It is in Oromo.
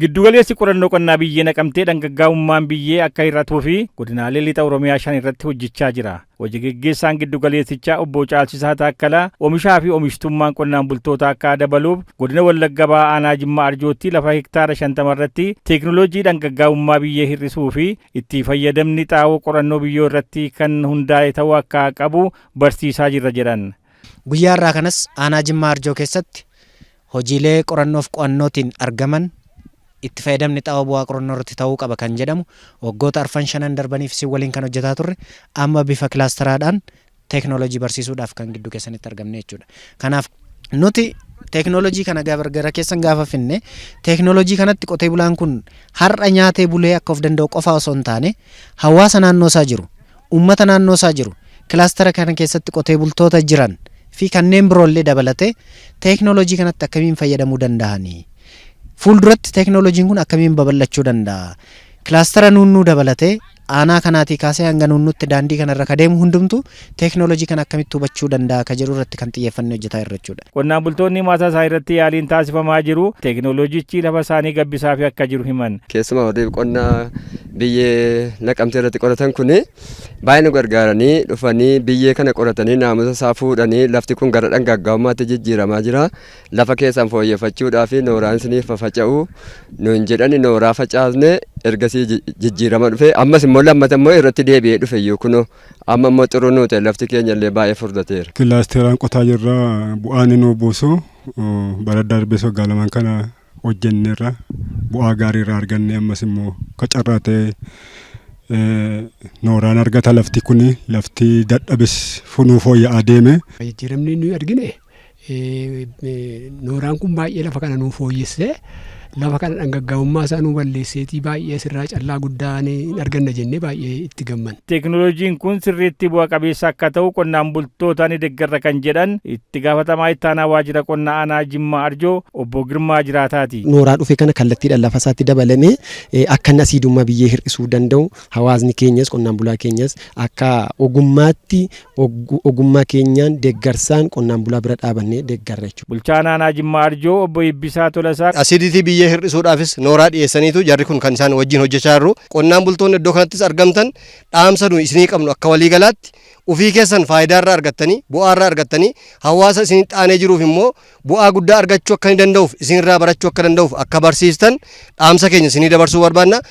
Giddugaleessi qorannoo qonnaa biyyee Naqamtee dhangaggaa'ummaan biyyee akka hir'atuu fi godinaalee lixa Oromiyaa 5 irratti hojjechaa jira. Hojii gaggeessaan giddugaleessichaa obbo Caalchisaa Taakkalaa oomishaa fi oomishtummaan qonnaan bultoota akka dabaluuf godina Wallagga Ba'aa Aanaa Jimmaa Arjootti lafa hektaara 50 irratti teekinooloojii dhangaggaa'ummaa biyyee hir'isuu fi itti fayyadamni xaa'oo qorannoo biyyoo irratti kan hundaa'e ta'uu akka qabu barsiisaa jirra jedhan. Guyyaa irraa kanas Aanaa Jimmaa Arjoo keessatti hojiilee qorannoof qo'annootiin argaman itti fayyadamni xaa'oo bu'aa qorannoo irratti ta'uu qaba kan jedhamu waggoota 4-5 darbaniif si waliin kan hojjetaa turre amma bifa kilaasteraadhaan teekinooloojii barsiisuudhaaf kan gidduu keessanitti argamne jechuudha. Kanaaf nuti teekinooloojii kana gara keessan gaafa finne teekinooloojii kanatti qotee bulaan kun har'a nyaatee bulee akka of danda'u qofa osoo hin taane hawaasa naannoo isaa jiru, uummata naannoo isaa jiru, kilaastera kana keessatti qotee bultoota jiran fi kanneen biroollee dabalatee teekinooloojii kanatti akkamiin fayyadamuu danda'anii fuulduratti teekinooloojiin kun akkamiin babal'achuu danda'a. Kilaastera nunnuu dabalatee aanaa kanaatii kaasee hanga nunnutti daandii kanarra kadeemu hundumtu teekinooloojii kana akkamitti hubachuu danda'a ka jedhu irratti kan xiyyeeffannee hojjetaa irra jechuudha. Qonnaan bultoonni maasaa isaa irratti yaaliin taasifamaa jiru teekinooloojichi lafa isaanii gabbisaa fi akka jiru himan. Keessumaa warri qonnaa biyyee Naqamtee irratti qoratan kun baay'ee nu gargaaranii dhufanii biyyee kana qoratanii naamusa isaa fuudhanii lafti kun gara dhangaggaa'ummaatti jijjiiramaa jira. Lafa keessan fooyyeffachuudhaaf nooraan isiniif faca'u nuun jedhani nooraa facaasne ergasii jijjiirama dhufe ammas immoo lammata immoo irratti deebi'ee dhufe yookuun amma immoo xuruu nuute lafti keenya illee baay'ee furdateera. Kilaasteraan qotaa jirra bu'aan nu buusu bara darbee waggaa lamaan kana hojjenneerra bu'aa gaarii irraa arganne ammas immoo qacarraa ta'e nooraan argata lafti kun lafti dadhabes funuu fooyya'aa deeme. Jijjiiramni nuyi argine nooraan kun baay'ee lafa kana nuu fooyyessee lafa kana dhangaggaa'ummaa isaa nuu balleesseetii baay'ee sirraa callaa guddaa hin arganna jennee baay'ee itti gammanna. Teekinooloojiin kun sirriitti bu'a qabeessa akka ta'u qonnaan bultootaan deeggarra kan jedhan itti gaafatamaa itti aanaa waajjira qonnaa aanaa Jimmaa Arjoo obbo Girmaa Jiraataati. Nooraa dhufe kana kallattiidhaan lafa isaatti dabalamee akka inni asiidummaa biyyee hir'isuu danda'u hawaasni keenyas qonnaan bulaa keenyas akka ogummaatti ogummaa keenyaan deeggarsaan qonnaan bulaa bira dhaabannee deeggarra jechuudha. Bulchaan aanaa Jimmaa Arjoo obbo Ibbisaa Tolasaa asiiditii biyyee hir'isuudhaafis nooraa dhiyeessaniitu jarri kun kan isaan wajjin hojjechaa jiru. Qonnaan bultoonni iddoo kanattis argamtan dhaamsa nu isinii qabnu akka waliigalaatti ufii keessan faayidaa irraa argattanii bu'aa irraa argattanii hawaasa isinii dhaanee jiruuf immoo bu'aa guddaa argachuu akka danda'uuf isinirraa barachuu akka danda'uuf akka barsiistan dhaamsa keenya isinii dabarsuu barbaanna.